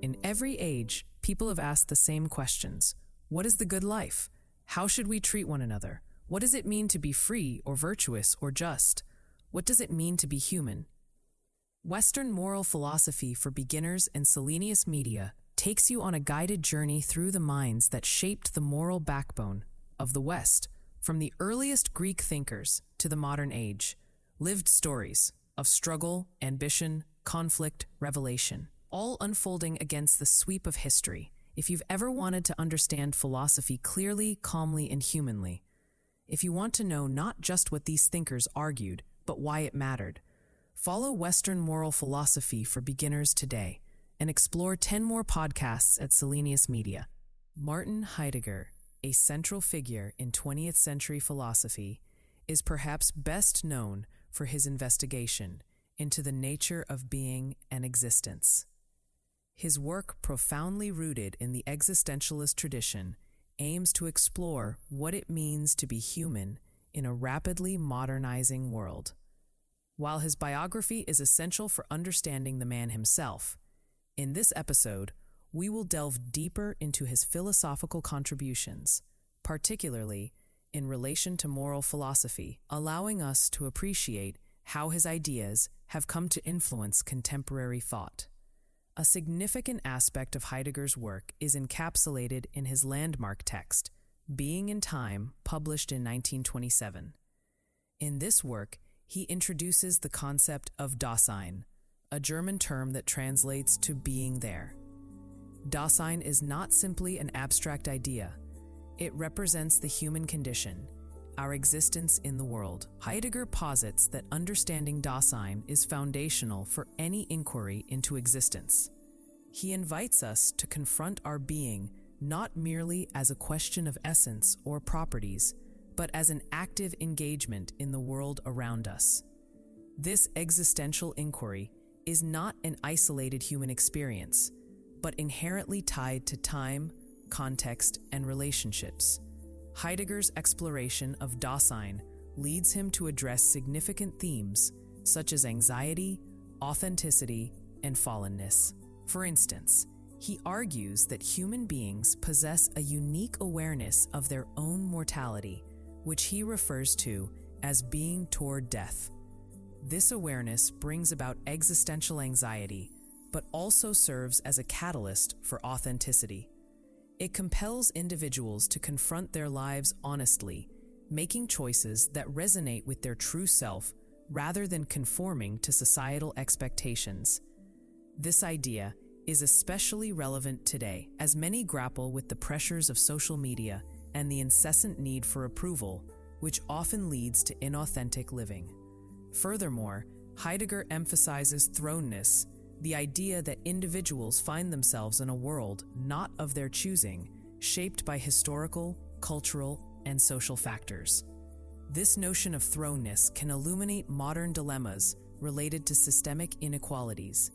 In every age, people have asked the same questions. What is the good life? How should we treat one another? What does it mean to be free or virtuous or just? What does it mean to be human? Western moral philosophy for beginners and Selenius Media takes you on a guided journey through the minds that shaped the moral backbone of the West, from the earliest Greek thinkers to the modern age. Lived stories of struggle, ambition, conflict, revelation, all unfolding against the sweep of history. If you've ever wanted to understand philosophy clearly, calmly, and humanly, if you want to know not just what these thinkers argued, but why it mattered, follow Western moral philosophy for beginners today and explore 10 more podcasts at Selenius Media. Martin Heidegger, a central figure in 20th century philosophy, is perhaps best known for his investigation into the nature of being and existence. His work, profoundly rooted in the existentialist tradition, aims to explore what it means to be human in a rapidly modernizing world. While his biography is essential for understanding the man himself, in this episode, we will delve deeper into his philosophical contributions, particularly in relation to moral philosophy, allowing us to appreciate how his ideas have come to influence contemporary thought. A significant aspect of Heidegger's work is encapsulated in his landmark text, Being in Time, published in 1927. In this work, he introduces the concept of Dasein, a German term that translates to being there. Dasein is not simply an abstract idea. It represents the human condition, our existence in the world. Heidegger posits that understanding Dasein is foundational for any inquiry into existence. He invites us to confront our being not merely as a question of essence or properties, but as an active engagement in the world around us. This existential inquiry is not an isolated human experience, but inherently tied to time, context, and relationships. Heidegger's exploration of Dasein leads him to address significant themes such as anxiety, authenticity, and fallenness. For instance, he argues that human beings possess a unique awareness of their own mortality, which he refers to as being toward death. This awareness brings about existential anxiety, but also serves as a catalyst for authenticity. It compels individuals to confront their lives honestly, making choices that resonate with their true self rather than conforming to societal expectations. This idea is especially relevant today, as many grapple with the pressures of social media and the incessant need for approval, which often leads to inauthentic living. Furthermore, Heidegger emphasizes thrownness, the idea that individuals find themselves in a world not of their choosing, shaped by historical, cultural, and social factors. This notion of thrownness can illuminate modern dilemmas related to systemic inequalities.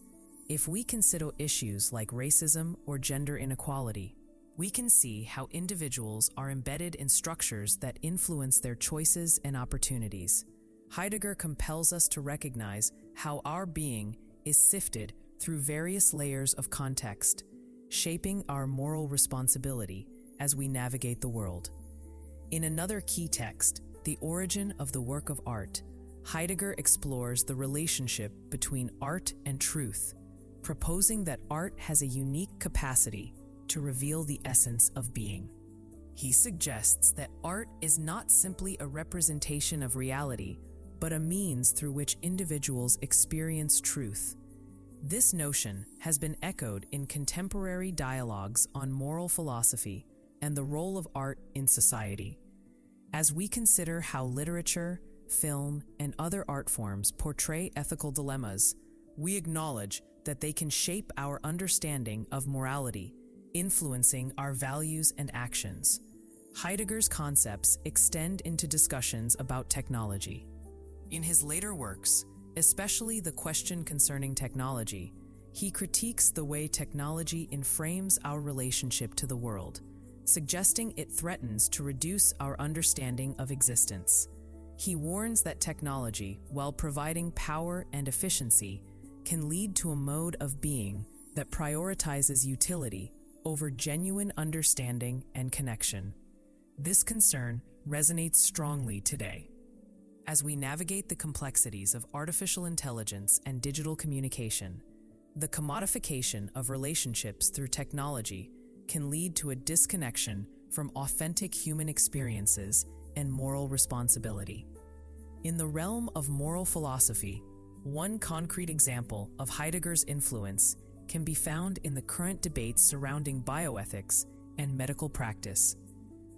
If we consider issues like racism or gender inequality, we can see how individuals are embedded in structures that influence their choices and opportunities. Heidegger compels us to recognize how our being is sifted through various layers of context, shaping our moral responsibility as we navigate the world. In another key text, The Origin of the Work of Art, Heidegger explores the relationship between art and truth, proposing that art has a unique capacity to reveal the essence of being. He suggests that art is not simply a representation of reality, but a means through which individuals experience truth. This notion has been echoed in contemporary dialogues on moral philosophy and the role of art in society. As we consider how literature, film, and other art forms portray ethical dilemmas, we acknowledge that they can shape our understanding of morality, influencing our values and actions. Heidegger's concepts extend into discussions about technology. In his later works, especially The Question Concerning Technology, he critiques the way technology inframes our relationship to the world, suggesting it threatens to reduce our understanding of existence. He warns that technology, while providing power and efficiency, can lead to a mode of being that prioritizes utility over genuine understanding and connection. This concern resonates strongly today. As we navigate the complexities of artificial intelligence and digital communication, the commodification of relationships through technology can lead to a disconnection from authentic human experiences and moral responsibility. In the realm of moral philosophy, one concrete example of Heidegger's influence can be found in the current debates surrounding bioethics and medical practice.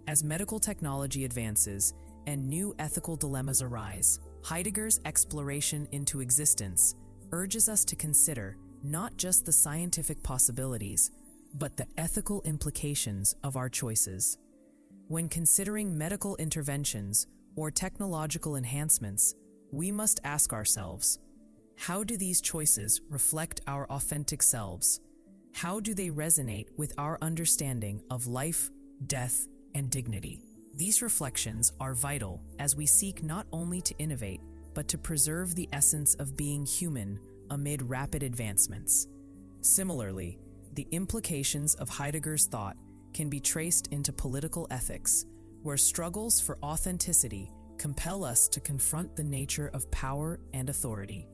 As medical technology advances and new ethical dilemmas arise, Heidegger's exploration into existence urges us to consider not just the scientific possibilities, but the ethical implications of our choices. When considering medical interventions or technological enhancements, we must ask ourselves, how do these choices reflect our authentic selves? How do they resonate with our understanding of life, death, and dignity? These reflections are vital as we seek not only to innovate, but to preserve the essence of being human amid rapid advancements. Similarly, the implications of Heidegger's thought can be traced into political ethics, where struggles for authenticity compel us to confront the nature of power and authority.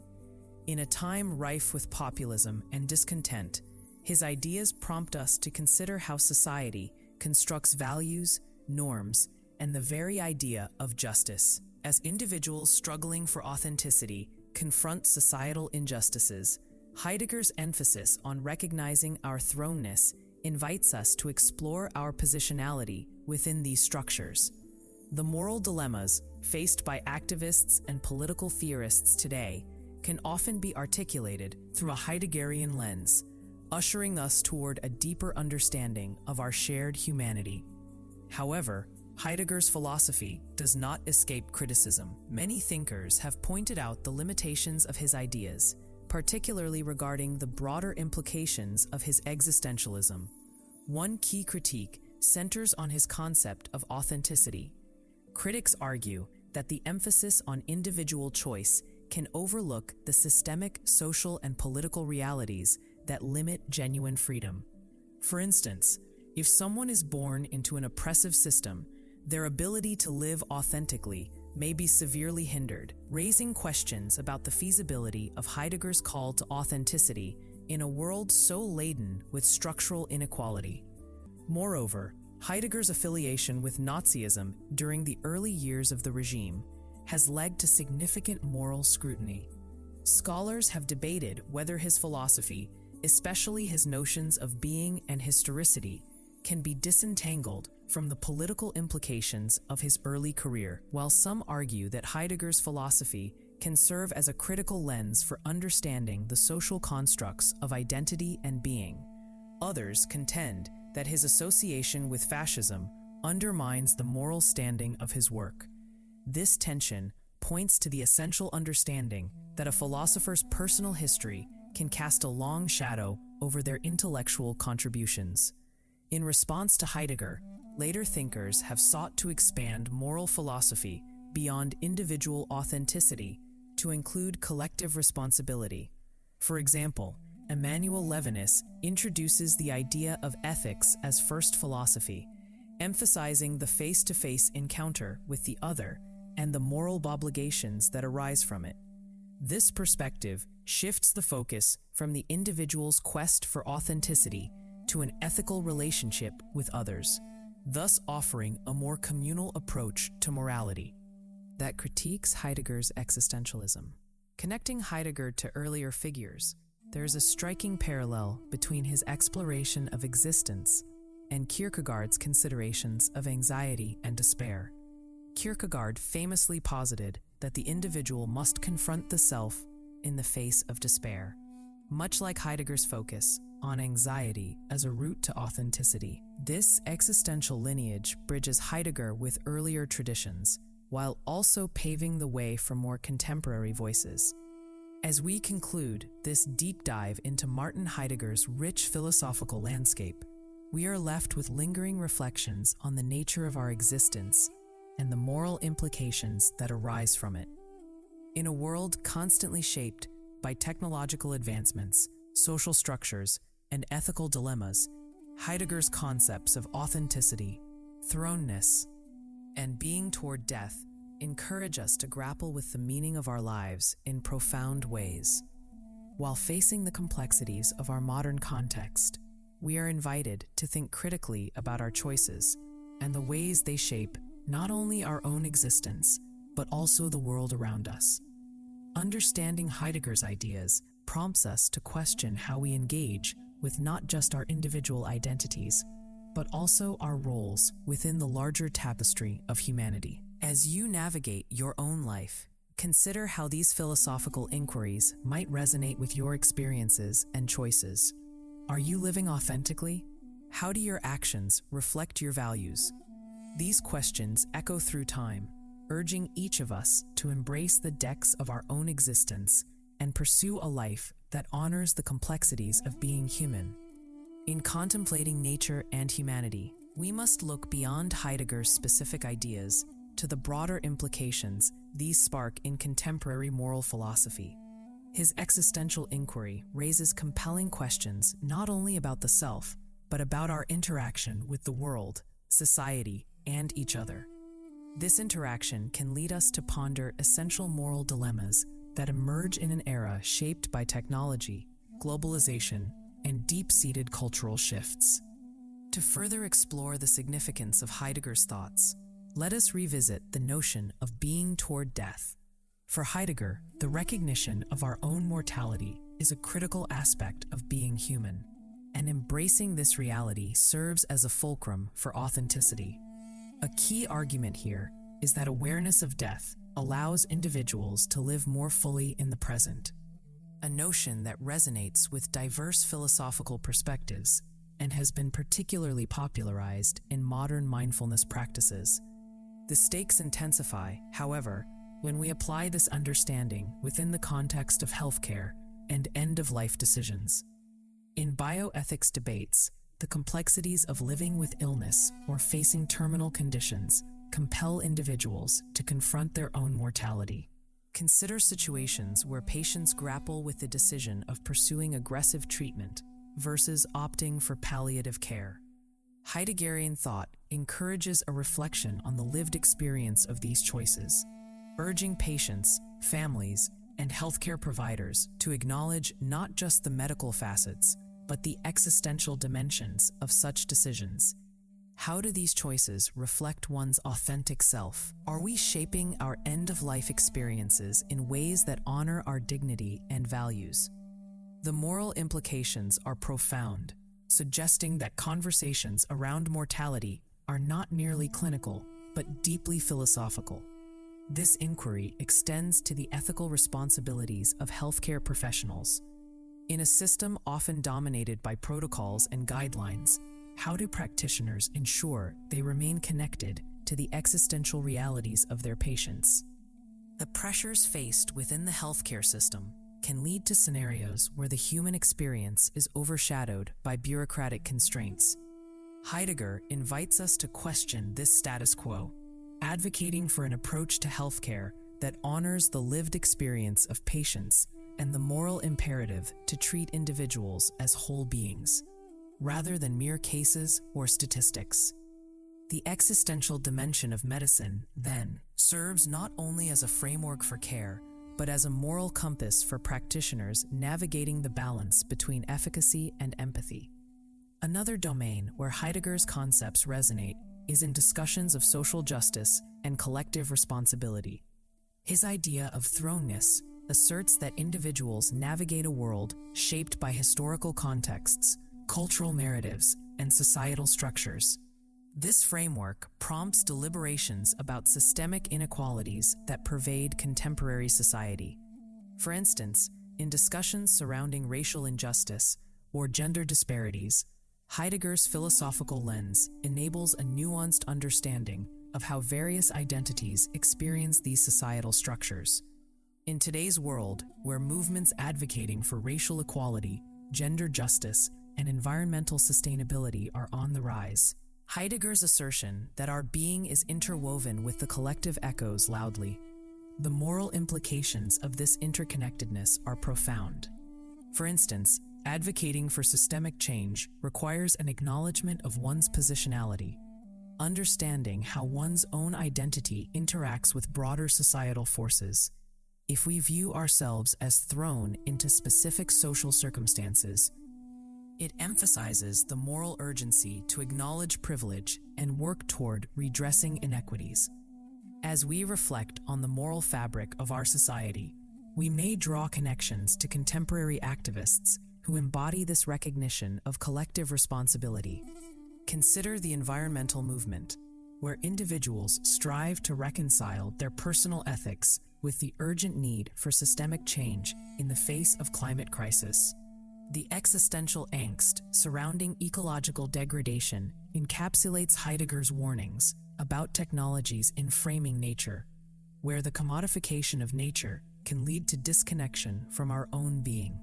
In a time rife with populism and discontent, his ideas prompt us to consider how society constructs values, norms, and the very idea of justice. As individuals struggling for authenticity confront societal injustices, Heidegger's emphasis on recognizing our thrownness invites us to explore our positionality within these structures. The moral dilemmas faced by activists and political theorists today can often be articulated through a Heideggerian lens, ushering us toward a deeper understanding of our shared humanity. However, Heidegger's philosophy does not escape criticism. Many thinkers have pointed out the limitations of his ideas, particularly regarding the broader implications of his existentialism. One key critique centers on his concept of authenticity. Critics argue that the emphasis on individual choice can overlook the systemic social and political realities that limit genuine freedom. For instance, if someone is born into an oppressive system, their ability to live authentically may be severely hindered, raising questions about the feasibility of Heidegger's call to authenticity in a world so laden with structural inequality. Moreover, Heidegger's affiliation with Nazism during the early years of the regime has led to significant moral scrutiny. Scholars have debated whether his philosophy, especially his notions of being and historicity, can be disentangled from the political implications of his early career. While some argue that Heidegger's philosophy can serve as a critical lens for understanding the social constructs of identity and being, others contend that his association with fascism undermines the moral standing of his work. This tension points to the essential understanding that a philosopher's personal history can cast a long shadow over their intellectual contributions. In response to Heidegger, later thinkers have sought to expand moral philosophy beyond individual authenticity to include collective responsibility. For example, Emmanuel Levinas introduces the idea of ethics as first philosophy, emphasizing the face-to-face encounter with the other and the moral obligations that arise from it. This perspective shifts the focus from the individual's quest for authenticity to an ethical relationship with others, thus offering a more communal approach to morality that critiques Heidegger's existentialism. Connecting Heidegger to earlier figures, there is a striking parallel between his exploration of existence and Kierkegaard's considerations of anxiety and despair. Kierkegaard famously posited that the individual must confront the self in the face of despair, much like Heidegger's focus on anxiety as a route to authenticity. This existential lineage bridges Heidegger with earlier traditions, while also paving the way for more contemporary voices. As we conclude this deep dive into Martin Heidegger's rich philosophical landscape, we are left with lingering reflections on the nature of our existence and the moral implications that arise from it. In a world constantly shaped by technological advancements, social structures, and ethical dilemmas, Heidegger's concepts of authenticity, thrownness, and being toward death encourage us to grapple with the meaning of our lives in profound ways. While facing the complexities of our modern context, we are invited to think critically about our choices and the ways they shape not only our own existence, but also the world around us. Understanding Heidegger's ideas prompts us to question how we engage with not just our individual identities, but also our roles within the larger tapestry of humanity. As you navigate your own life, consider how these philosophical inquiries might resonate with your experiences and choices. Are you living authentically? How do your actions reflect your values? These questions echo through time, urging each of us to embrace the depths of our own existence and pursue a life that honors the complexities of being human. In contemplating nature and humanity, we must look beyond Heidegger's specific ideas to the broader implications these spark in contemporary moral philosophy. His existential inquiry raises compelling questions not only about the self, but about our interaction with the world, society, and each other. This interaction can lead us to ponder essential moral dilemmas that emerge in an era shaped by technology, globalization, and deep-seated cultural shifts. To further explore the significance of Heidegger's thoughts, let us revisit the notion of being toward death. For Heidegger, the recognition of our own mortality is a critical aspect of being human, and embracing this reality serves as a fulcrum for authenticity. A key argument here is that awareness of death allows individuals to live more fully in the present, a notion that resonates with diverse philosophical perspectives and has been particularly popularized in modern mindfulness practices. The stakes intensify, however, when we apply this understanding within the context of healthcare and end-of-life decisions. In bioethics debates, the complexities of living with illness or facing terminal conditions compel individuals to confront their own mortality. Consider situations where patients grapple with the decision of pursuing aggressive treatment versus opting for palliative care. Heideggerian thought encourages a reflection on the lived experience of these choices, urging patients, families, and healthcare providers to acknowledge not just the medical facets, but the existential dimensions of such decisions. How do these choices reflect one's authentic self? Are we shaping our end-of-life experiences in ways that honor our dignity and values? The moral implications are profound, suggesting that conversations around mortality are not merely clinical, but deeply philosophical. This inquiry extends to the ethical responsibilities of healthcare professionals. In a system often dominated by protocols and guidelines, how do practitioners ensure they remain connected to the existential realities of their patients? The pressures faced within the healthcare system can lead to scenarios where the human experience is overshadowed by bureaucratic constraints. Heidegger invites us to question this status quo, advocating for an approach to healthcare that honors the lived experience of patients and the moral imperative to treat individuals as whole beings, rather than mere cases or statistics. The existential dimension of medicine, then, serves not only as a framework for care, but as a moral compass for practitioners navigating the balance between efficacy and empathy. Another domain where Heidegger's concepts resonate is in discussions of social justice and collective responsibility. His idea of thrownness asserts that individuals navigate a world shaped by historical contexts, cultural narratives, and societal structures. This framework prompts deliberations about systemic inequalities that pervade contemporary society. For instance, in discussions surrounding racial injustice or gender disparities, Heidegger's philosophical lens enables a nuanced understanding of how various identities experience these societal structures. In today's world, where movements advocating for racial equality, gender justice, and environmental sustainability are on the rise, Heidegger's assertion that our being is interwoven with the collective echoes loudly. The moral implications of this interconnectedness are profound. For instance, advocating for systemic change requires an acknowledgement of one's positionality, understanding how one's own identity interacts with broader societal forces. If we view ourselves as thrown into specific social circumstances, it emphasizes the moral urgency to acknowledge privilege and work toward redressing inequities. As we reflect on the moral fabric of our society, we may draw connections to contemporary activists who embody this recognition of collective responsibility. Consider the environmental movement, where individuals strive to reconcile their personal ethics with the urgent need for systemic change in the face of climate crisis. The existential angst surrounding ecological degradation encapsulates Heidegger's warnings about technologies inframing nature, where the commodification of nature can lead to disconnection from our own being.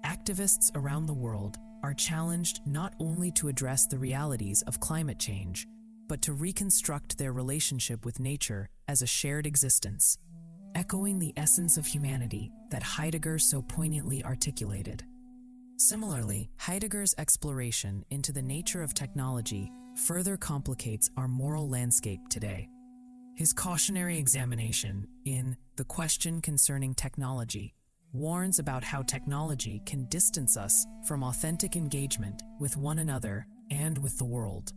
Activists around the world are challenged not only to address the realities of climate change, but to reconstruct their relationship with nature as a shared existence, echoing the essence of humanity that Heidegger so poignantly articulated. Similarly, Heidegger's exploration into the nature of technology further complicates our moral landscape today. His cautionary examination in The Question Concerning Technology warns about how technology can distance us from authentic engagement with one another and with the world.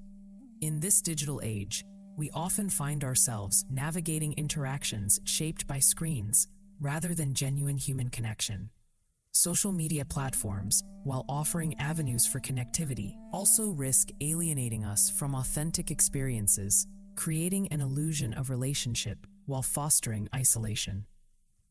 In this digital age, we often find ourselves navigating interactions shaped by screens rather than genuine human connection. Social media platforms, while offering avenues for connectivity, also risk alienating us from authentic experiences, creating an illusion of relationship while fostering isolation.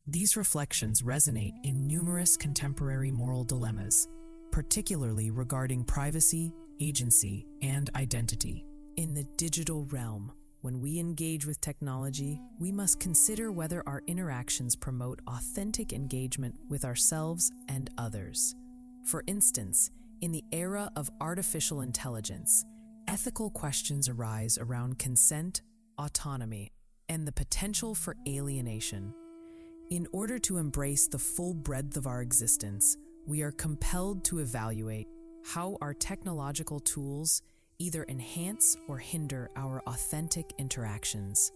These reflections resonate in numerous contemporary moral dilemmas, particularly regarding privacy, agency, and identity. In the digital realm, when we engage with technology, we must consider whether our interactions promote authentic engagement with ourselves and others. For instance, in the era of artificial intelligence, ethical questions arise around consent, autonomy, and the potential for alienation. In order to embrace the full breadth of our existence, we are compelled to evaluate how our technological tools either enhance or hinder our authentic interactions.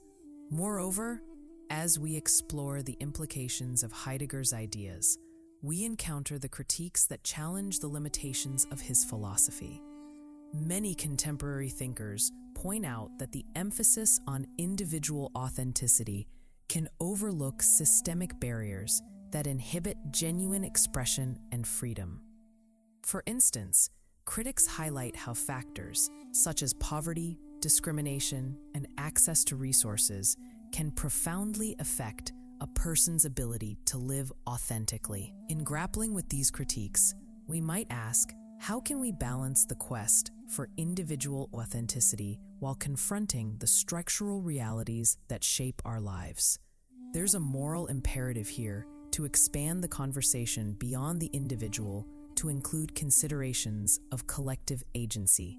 Moreover, as we explore the implications of Heidegger's ideas, we encounter the critiques that challenge the limitations of his philosophy. Many contemporary thinkers point out that the emphasis on individual authenticity can overlook systemic barriers that inhibit genuine expression and freedom. For instance, critics highlight how factors such as poverty, discrimination, and access to resources can profoundly affect a person's ability to live authentically. In grappling with these critiques, we might ask, how can we balance the quest for individual authenticity while confronting the structural realities that shape our lives? There's a moral imperative here to expand the conversation beyond the individual to include considerations of collective agency.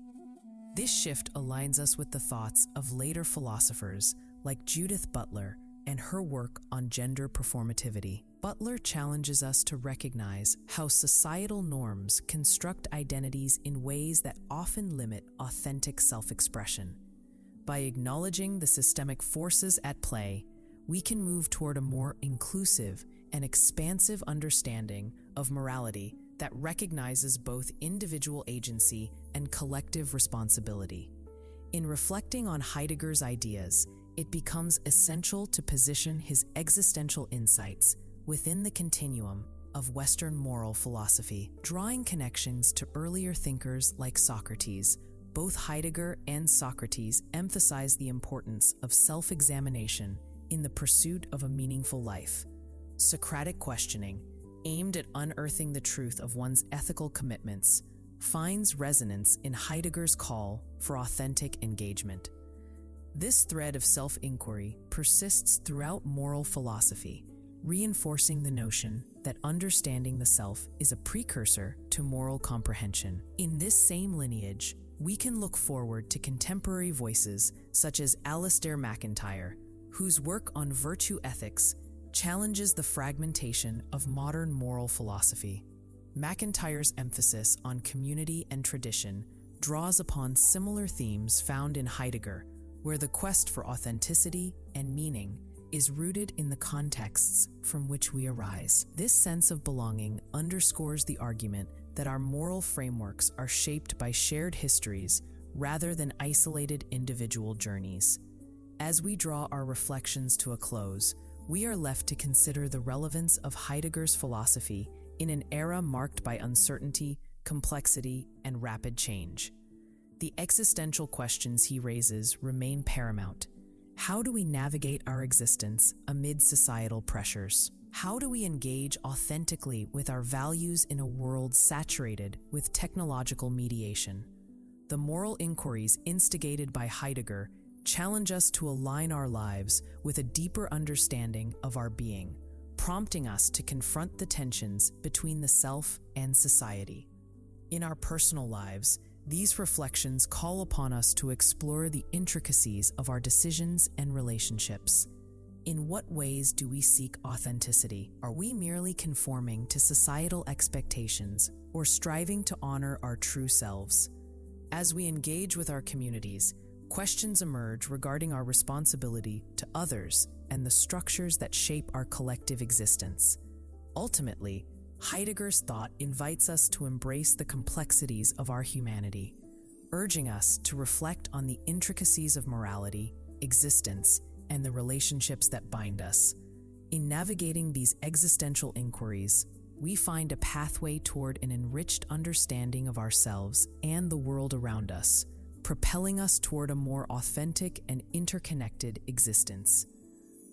This shift aligns us with the thoughts of later philosophers like Judith Butler and her work on gender performativity. Butler challenges us to recognize how societal norms construct identities in ways that often limit authentic self-expression. By acknowledging the systemic forces at play, we can move toward a more inclusive and expansive understanding of morality that recognizes both individual agency and collective responsibility. In reflecting on Heidegger's ideas, it becomes essential to position his existential insights within the continuum of Western moral philosophy, drawing connections to earlier thinkers like Socrates. Both Heidegger and Socrates emphasize the importance of self-examination in the pursuit of a meaningful life. Socratic questioning, aimed at unearthing the truth of one's ethical commitments, finds resonance in Heidegger's call for authentic engagement. This thread of self-inquiry persists throughout moral philosophy, reinforcing the notion that understanding the self is a precursor to moral comprehension. In this same lineage, we can look forward to contemporary voices such as Alasdair MacIntyre, whose work on virtue ethics challenges the fragmentation of modern moral philosophy. MacIntyre's emphasis on community and tradition draws upon similar themes found in Heidegger, where the quest for authenticity and meaning is rooted in the contexts from which we arise. This sense of belonging underscores the argument that our moral frameworks are shaped by shared histories rather than isolated individual journeys. As we draw our reflections to a close, we are left to consider the relevance of Heidegger's philosophy in an era marked by uncertainty, complexity, and rapid change. The existential questions he raises remain paramount. How do we navigate our existence amid societal pressures? How do we engage authentically with our values in a world saturated with technological mediation? The moral inquiries instigated by Heidegger challenge us to align our lives with a deeper understanding of our being, prompting us to confront the tensions between the self and society. In our personal lives, these reflections call upon us to explore the intricacies of our decisions and relationships. In what ways do we seek authenticity? Are we merely conforming to societal expectations or striving to honor our true selves? As we engage with our communities, questions emerge regarding our responsibility to others and the structures that shape our collective existence. Ultimately, Heidegger's thought invites us to embrace the complexities of our humanity, urging us to reflect on the intricacies of morality, existence, and the relationships that bind us. In navigating these existential inquiries, we find a pathway toward an enriched understanding of ourselves and the world around us, propelling us toward a more authentic and interconnected existence.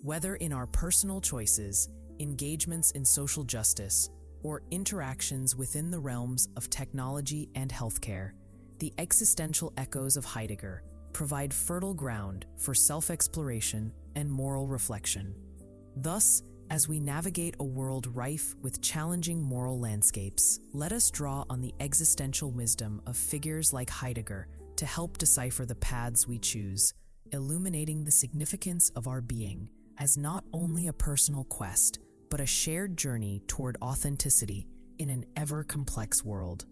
Whether in our personal choices, engagements in social justice, or interactions within the realms of technology and healthcare, the existential echoes of Heidegger provide fertile ground for self-exploration and moral reflection. Thus, as we navigate a world rife with challenging moral landscapes, let us draw on the existential wisdom of figures like Heidegger to help decipher the paths we choose, illuminating the significance of our being as not only a personal quest, but a shared journey toward authenticity in an ever-complex world.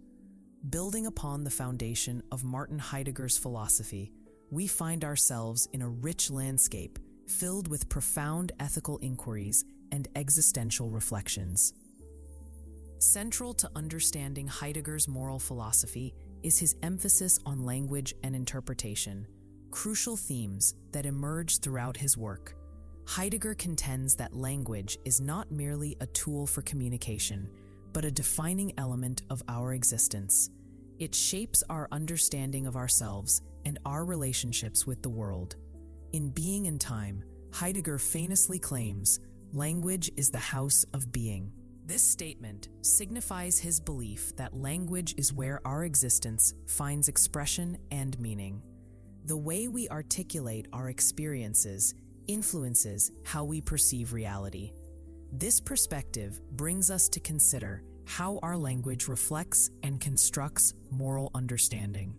Building upon the foundation of Martin Heidegger's philosophy, we find ourselves in a rich landscape filled with profound ethical inquiries and existential reflections. Central to understanding Heidegger's moral philosophy is his emphasis on language and interpretation, crucial themes that emerge throughout his work. Heidegger contends that language is not merely a tool for communication, but a defining element of our existence. It shapes our understanding of ourselves and our relationships with the world. In Being and Time, Heidegger famously claims, "Language is the house of being." This statement signifies his belief that language is where our existence finds expression and meaning. The way we articulate our experiences influences how we perceive reality. This perspective brings us to consider how our language reflects and constructs moral understanding.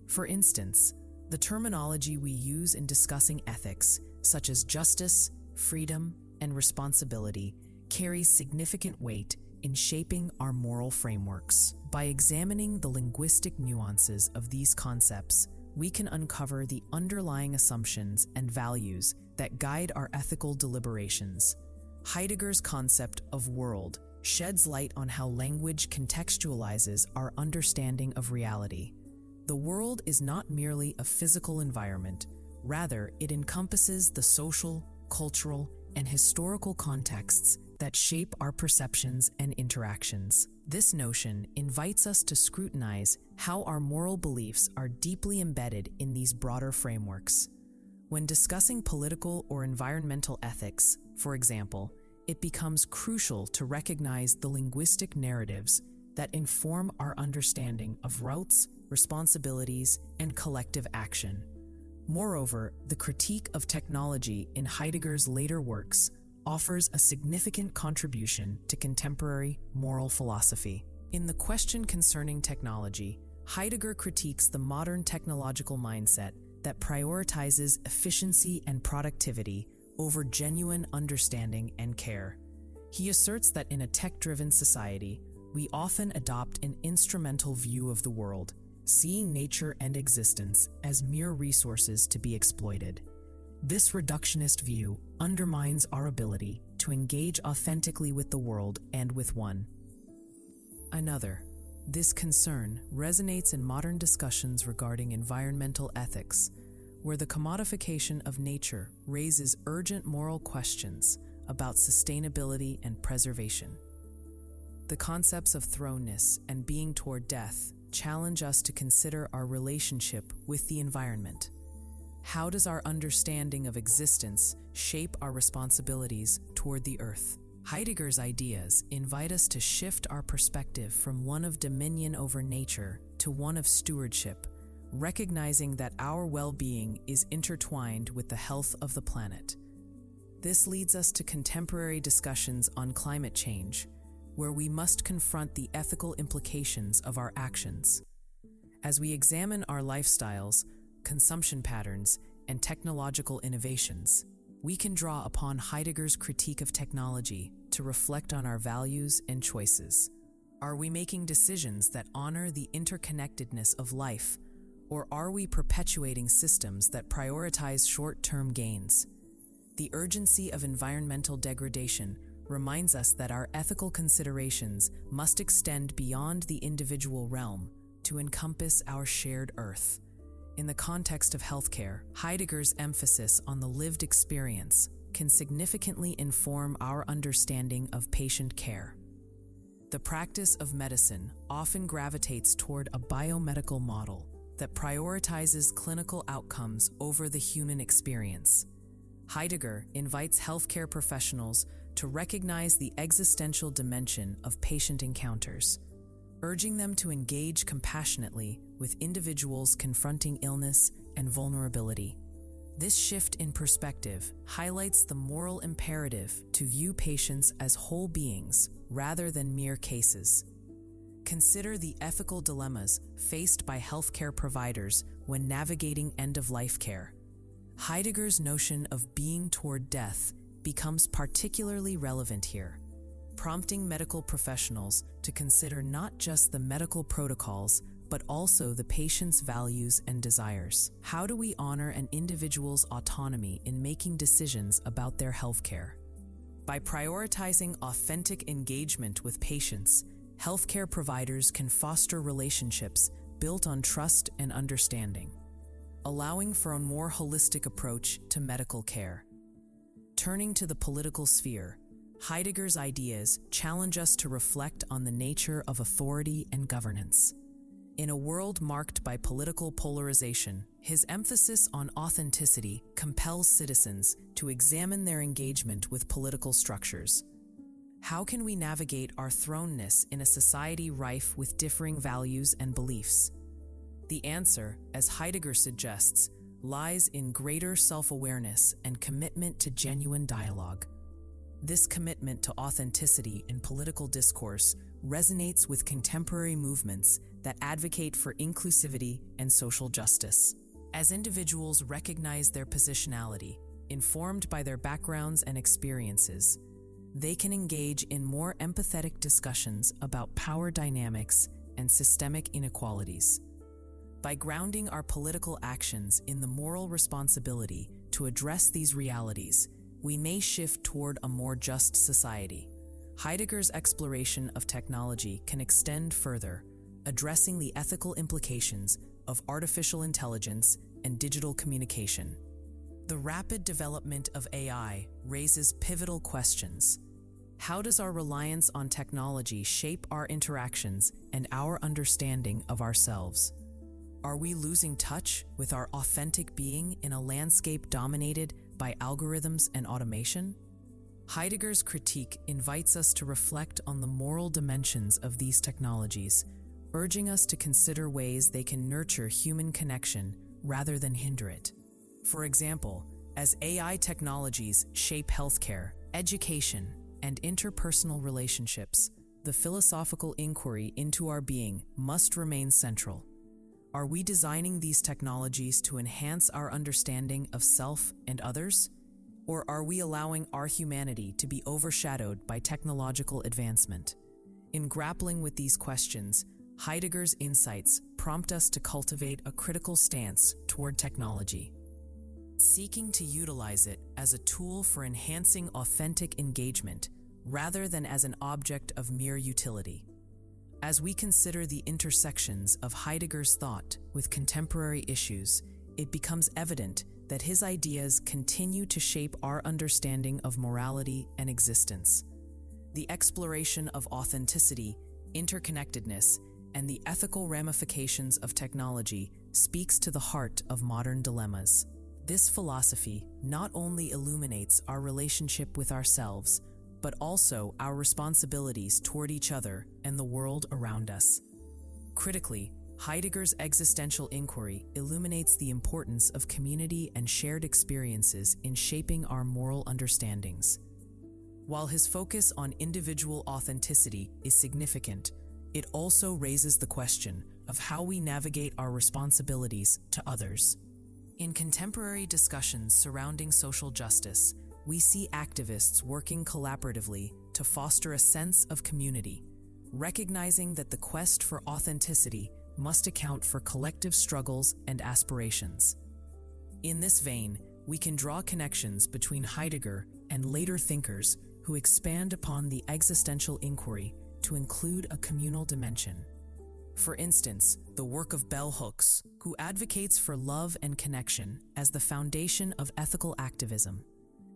For instance, the terminology we use in discussing ethics, such as justice, freedom, and responsibility, carries significant weight in shaping our moral frameworks. By examining the linguistic nuances of these concepts, we can uncover the underlying assumptions and values that guide our ethical deliberations. Heidegger's concept of world sheds light on how language contextualizes our understanding of reality. The world is not merely a physical environment, rather, it encompasses the social, cultural, and historical contexts that shape our perceptions and interactions. This notion invites us to scrutinize how our moral beliefs are deeply embedded in these broader frameworks. When discussing political or environmental ethics, for example, it becomes crucial to recognize the linguistic narratives that inform our understanding of rights, responsibilities, and collective action. Moreover, the critique of technology in Heidegger's later works offers a significant contribution to contemporary moral philosophy. In The Question Concerning Technology, Heidegger critiques the modern technological mindset that prioritizes efficiency and productivity over genuine understanding and care. He asserts that in a tech-driven society, we often adopt an instrumental view of the world, seeing nature and existence as mere resources to be exploited. This reductionist view undermines our ability to engage authentically with the world and with one another. This concern resonates in modern discussions regarding environmental ethics, where the commodification of nature raises urgent moral questions about sustainability and preservation. The concepts of thrownness and being toward death challenge us to consider our relationship with the environment. How does our understanding of existence shape our responsibilities toward the earth? Heidegger's ideas invite us to shift our perspective from one of dominion over nature to one of stewardship, recognizing that our well-being is intertwined with the health of the planet. This leads us to contemporary discussions on climate change, where we must confront the ethical implications of our actions. As we examine our lifestyles, consumption patterns, and technological innovations, we can draw upon Heidegger's critique of technology to reflect on our values and choices. Are we making decisions that honor the interconnectedness of life, or are we perpetuating systems that prioritize short-term gains? The urgency of environmental degradation reminds us that our ethical considerations must extend beyond the individual realm to encompass our shared earth. In the context of healthcare, Heidegger's emphasis on the lived experience can significantly inform our understanding of patient care. The practice of medicine often gravitates toward a biomedical model that prioritizes clinical outcomes over the human experience. Heidegger invites healthcare professionals to recognize the existential dimension of patient encounters, urging them to engage compassionately with individuals confronting illness and vulnerability. This shift in perspective highlights the moral imperative to view patients as whole beings rather than mere cases. Consider the ethical dilemmas faced by healthcare providers when navigating end-of-life care. Heidegger's notion of being toward death becomes particularly relevant here, prompting medical professionals to consider not just the medical protocols, but also the patient's values and desires. How do we honor an individual's autonomy in making decisions about their healthcare? By prioritizing authentic engagement with patients, healthcare providers can foster relationships built on trust and understanding, allowing for a more holistic approach to medical care. Turning to the political sphere, Heidegger's ideas challenge us to reflect on the nature of authority and governance. In a world marked by political polarization, his emphasis on authenticity compels citizens to examine their engagement with political structures. How can we navigate our thrownness in a society rife with differing values and beliefs? The answer, as Heidegger suggests, lies in greater self-awareness and commitment to genuine dialogue. This commitment to authenticity in political discourse resonates with contemporary movements that advocate for inclusivity and social justice. As individuals recognize their positionality, informed by their backgrounds and experiences, they can engage in more empathetic discussions about power dynamics and systemic inequalities. By grounding our political actions in the moral responsibility to address these realities, we may shift toward a more just society. Heidegger's exploration of technology can extend further, addressing the ethical implications of artificial intelligence and digital communication. The rapid development of AI raises pivotal questions. How does our reliance on technology shape our interactions and our understanding of ourselves? Are we losing touch with our authentic being in a landscape dominated by algorithms and automation? Heidegger's critique invites us to reflect on the moral dimensions of these technologies, urging us to consider ways they can nurture human connection rather than hinder it. For example, as AI technologies shape healthcare, education, and interpersonal relationships, the philosophical inquiry into our being must remain central. Are we designing these technologies to enhance our understanding of self and others? Or are we allowing our humanity to be overshadowed by technological advancement? In grappling with these questions, Heidegger's insights prompt us to cultivate a critical stance toward technology, seeking to utilize it as a tool for enhancing authentic engagement rather than as an object of mere utility. As we consider the intersections of Heidegger's thought with contemporary issues, it becomes evident that his ideas continue to shape our understanding of morality and existence. The exploration of authenticity, interconnectedness, and the ethical ramifications of technology speaks to the heart of modern dilemmas. This philosophy not only illuminates our relationship with ourselves, but also our responsibilities toward each other and the world around us. Critically, Heidegger's existential inquiry illuminates the importance of community and shared experiences in shaping our moral understandings. While his focus on individual authenticity is significant, it also raises the question of how we navigate our responsibilities to others. In contemporary discussions surrounding social justice, we see activists working collaboratively to foster a sense of community, recognizing that the quest for authenticity must account for collective struggles and aspirations. In this vein, we can draw connections between Heidegger and later thinkers who expand upon the existential inquiry to include a communal dimension. For instance, the work of bell hooks, who advocates for love and connection as the foundation of ethical activism,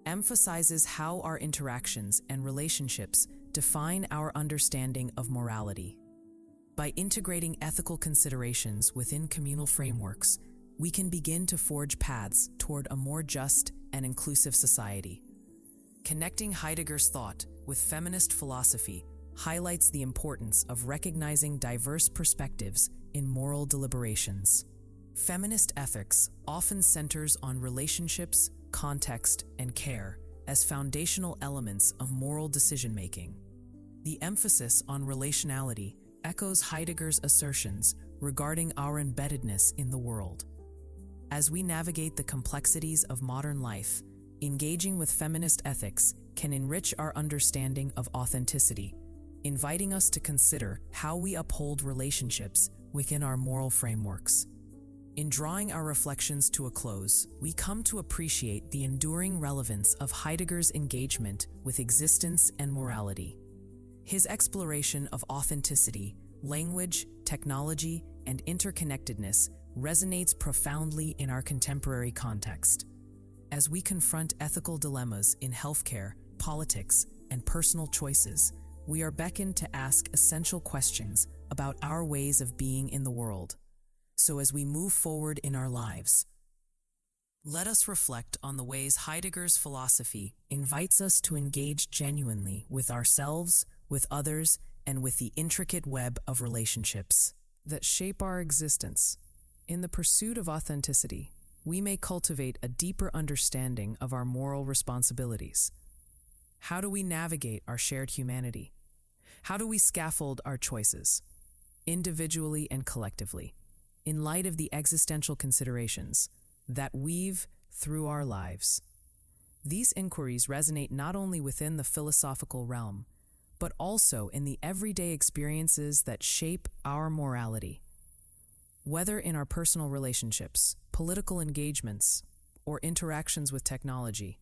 emphasizes how our interactions and relationships define our understanding of morality. By integrating ethical considerations within communal frameworks, we can begin to forge paths toward a more just and inclusive society. Connecting Heidegger's thought with feminist philosophy highlights the importance of recognizing diverse perspectives in moral deliberations. Feminist ethics often centers on relationships, context, and care as foundational elements of moral decision-making. The emphasis on relationality echoes Heidegger's assertions regarding our embeddedness in the world. As we navigate the complexities of modern life, engaging with feminist ethics can enrich our understanding of authenticity, inviting us to consider how we uphold relationships within our moral frameworks. In drawing our reflections to a close, we come to appreciate the enduring relevance of Heidegger's engagement with existence and morality. His exploration of authenticity, language, technology, and interconnectedness resonates profoundly in our contemporary context. As we confront ethical dilemmas in healthcare, politics, and personal choices, we are beckoned to ask essential questions about our ways of being in the world. So as we move forward in our lives, let us reflect on the ways Heidegger's philosophy invites us to engage genuinely with ourselves, with others, and with the intricate web of relationships that shape our existence. In the pursuit of authenticity, we may cultivate a deeper understanding of our moral responsibilities. How do we navigate our shared humanity? How do we scaffold our choices, individually and collectively, in light of the existential considerations that weave through our lives? These inquiries resonate not only within the philosophical realm, but also in the everyday experiences that shape our morality. Whether in our personal relationships, political engagements, or interactions with technology,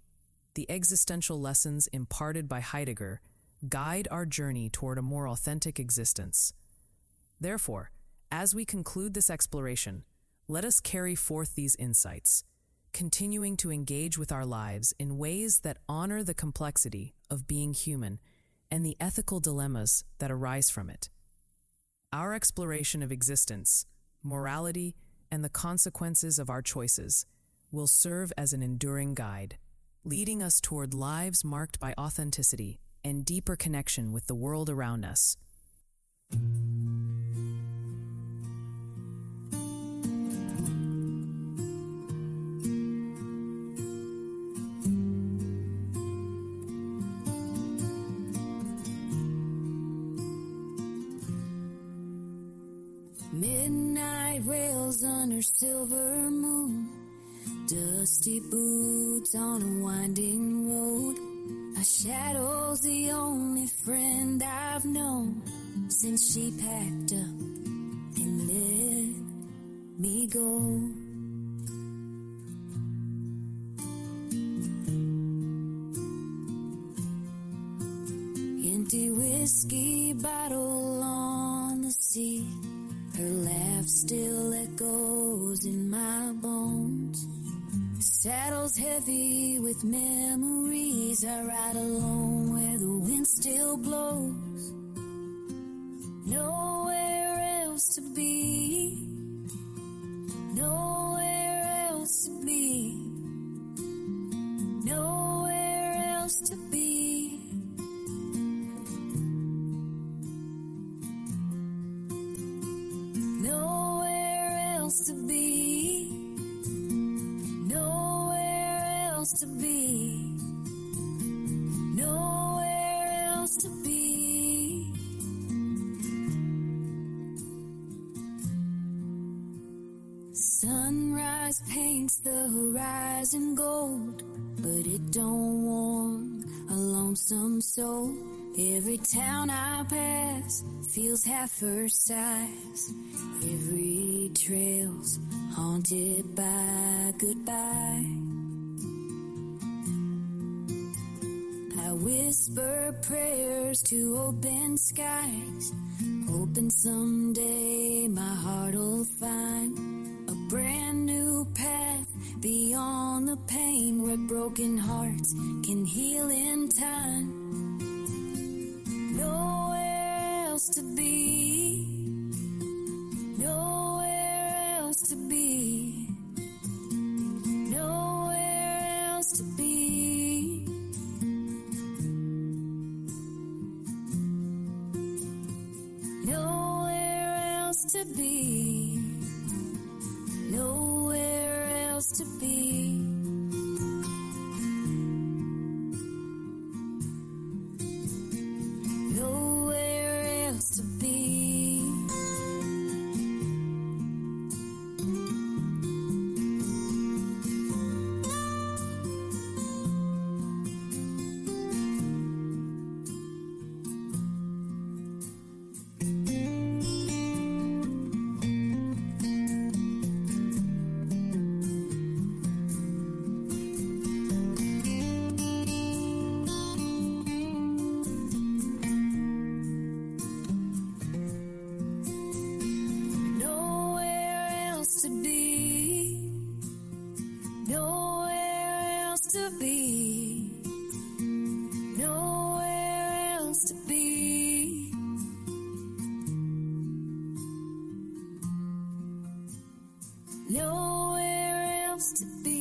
the existential lessons imparted by Heidegger guide our journey toward a more authentic existence. Therefore, as we conclude this exploration, let us carry forth these insights, continuing to engage with our lives in ways that honor the complexity of being human and the ethical dilemmas that arise from it. Our exploration of existence, morality, and the consequences of our choices will serve as an enduring guide, leading us toward lives marked by authenticity and deeper connection with the world around us. Midnight rails under silver moon, dusty boots on a winding road. A shadow's the only friend I've known since she packed up and let me go. Empty whiskey bottle on the seat, her laugh still echoes in my bones. The saddle's heavy with memories. I ride alone where the wind still blows. Nowhere else to be. Nowhere else to be. Nowhere else to be. Nowhere else to be. Nowhere else to be. Nowhere else to be. Sunrise paints the horizon gold, but it don't warm a lonesome soul. Every town I pass feels half her size. Every trail's haunted by goodbye. I whisper prayers to open skies, hoping someday my heart'll find a brand new path beyond the pain, where broken hearts can heal in time. Nowhere else to be. Nowhere else to be. Nowhere else to be. Nowhere else to be. Nowhere else to be. Nowhere else to be. Nowhere else to be. Nowhere else to be. Nowhere else to be. Nowhere else to be.